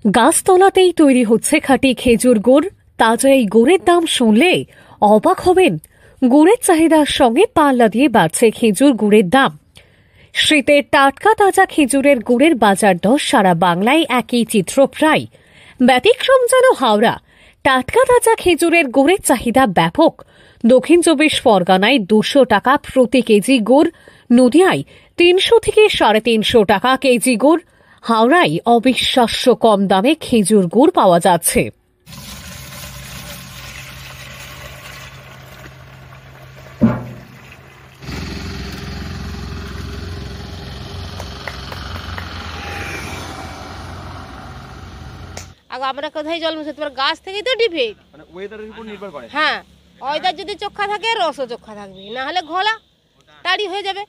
গাছতলাতেই তৈরি হচ্ছে খাঁটি খেজুর গুড়। তাজা এই গুড়ের দাম শুনলে অবাক হবেন। গুড়ের চাহিদার সঙ্গে পাল্লা দিয়ে বাড়ছে খেজুর গুড়ের দাম। শীতের টাটকা তাজা খেজুরের গুড়ের বাজার দর সারা বাংলায় একই চিত্র প্রায়। ব্যতিক্রম যেন হাওড়া। টাটকা তাজা খেজুরের গুড়ের চাহিদা ব্যাপক। দক্ষিণ 24 পরগনায় 200 টাকা প্রতি কেজি গুড়, নদিয়ায় 300 থেকে 350 টাকা কেজি গুড়, হাওড়ায় অবিশ্বাস্য কম দামে খেজুর গুড় পাওয়া যাচ্ছে। আমরা কোথায় জল মিশাতে পারি? গাছ থেকেই তো ডিপেন্ড, মানে ওয়েদারের উপর নির্ভর করে। হ্যাঁ, ওয়েদার যদি চোখা থাকে রসও চোখা থাকবে, না হলে ঘোলা তাড়ি হয়ে যাবে।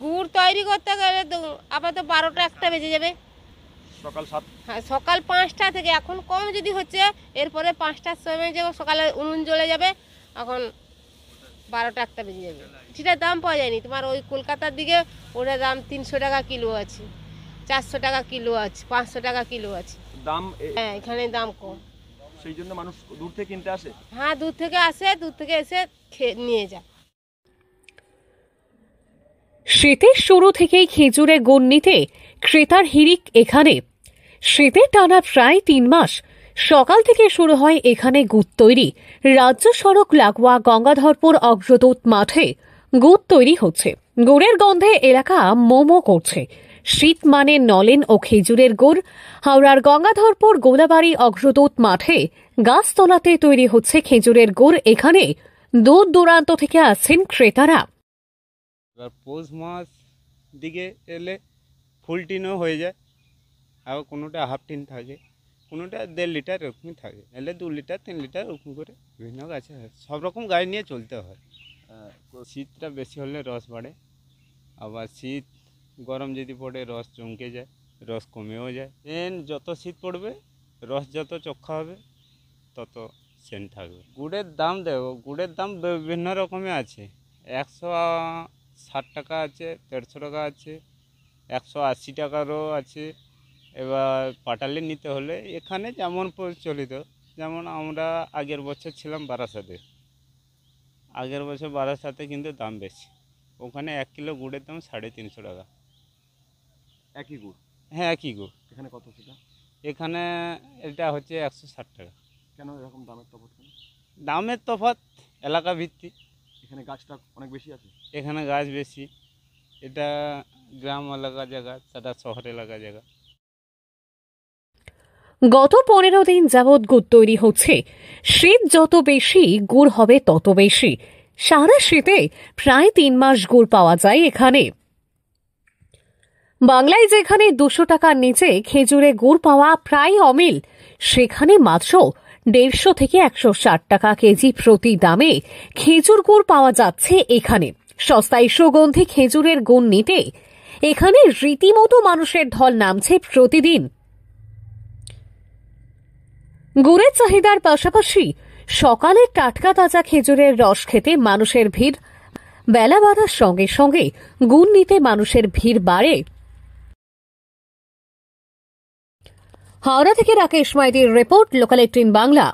গুড় তৈরি করতে গেলে তো আপাতত 12টা 1টা বেজে যাবে। সকাল 7, হ্যাঁ, সকাল 5টা থেকে, এখন কম যদি হচ্ছে, এরপরে 5টার সময় যাবো, সকালে উনুন জ্বলে যাবে, এখন 12টা 1টা বেজে যাবে। সেটার দাম পাওয়া যায়নি। তোমার ওই কলকাতার দিকে ওটার দাম 300 টাকা কিলো আছে, 400 টাকা কিলো আছে, 500 টাকা কিলো আছে দাম। হ্যাঁ, এখানে দাম কম, সেই জন্য মানুষ দূর থেকে কিনতে আসে। হ্যাঁ, দূর থেকে আসে, দূর থেকে এসে নিয়ে যায়। শীতের শুরু থেকেই খেজুরের গুড় নিতে ক্রেতার হিড়িক এখানে। শীতের টানা প্রায় 3 মাস সকাল থেকে শুরু হয় এখানে গুড় তৈরি। রাজ্য সড়ক লাগোয়া গঙ্গাধরপুর অগ্রদূত মাঠে গুড় তৈরি হচ্ছে। গুড়ের গন্ধে এলাকা মোমো করছে। শীত মানে নলেন ও খেজুরের গুড়। হাওড়ার গঙ্গাধরপুর গোলাবাড়ি অগ্রদূত মাঠে গাছতলাতে তৈরি হচ্ছে খেজুরের গুড়। এখানে দূর দূরান্ত থেকে আসছেন ক্রেতারা। এবার পৌষ মাস দিকে এলে ফুল টিনও হয়ে যায়, আবার কোনোটা হাফ টিন থাকে, কোনোটা 1.5 লিটার এরকমই থাকে, এলে 2 লিটার 3 লিটার ওরকম করে বিভিন্ন গাছে সব রকম গাছ নিয়ে চলতে হয়। শীতটা বেশি হলে রস বাড়ে, আবার শীত গরম যদি পড়ে রস চমকে যায়, রস কমেও যায়। যত শীত পড়বে রস যত চোখা হবে তত সেন্ট থাকবে। গুড়ের দাম দেখো, গুড়ের দাম বিভিন্ন রকমের আছে। 160 টাকা আছে, 150 টাকা আছে, 180 টাকারও আছে। এবার পাটালি নিতে হলে এখানে যেমন প্রচলিত, যেমন আমরা আগের বছর ছিলাম বারাসাতে, আগের বছর বারাসাতে কিন্তু দাম বেশি। ওখানে 1 কিলো গুড়ের দাম 350 টাকা। একই গুড়? হ্যাঁ, একই গুড়। এখানে কত সেটা? এখানে এটা হচ্ছে 160 টাকা। কেন এরকম দামের তফাৎ? কেন দামের তফাৎ? এলাকা ভিত্তিক। এখানে গাছটা অনেক বেশি আছে, এখানে গাছ বেশি। এটা গ্রাম এলাকা জায়গা, সেটা শহর এলাকা জায়গা। গত 15 দিন যাবৎ গুড় তৈরি হচ্ছে। শীত যত বেশি গুড় হবে তত বেশি। সারা শীতে প্রায় 3 মাস গুড় পাওয়া যায় এখানে। বাংলায় যেখানে 200 টাকার নিচে খেজুরে গুড় পাওয়া প্রায় অমিল, সেখানে মাত্র 150 থেকে 160 টাকা কেজি প্রতি দামে খেজুর গুড় পাওয়া যাচ্ছে এখানে। সস্তায় সুগন্ধি খেজুরের গুড় নিতে এখানে রীতিমতো মানুষের ঢল নামছে প্রতিদিন। গুড়ের চাহিদার পাশাপাশি সকালে টাটকা তাজা খেজুরের রস খেতে মানুষের ভিড়। বেলা বাড়ার সঙ্গে সঙ্গে গুড় নিতে মানুষের ভিড় বাড়ে। হাওড়া থেকে রাকেশ মাইতির রিপোর্ট, লোকাল 18 বাংলা।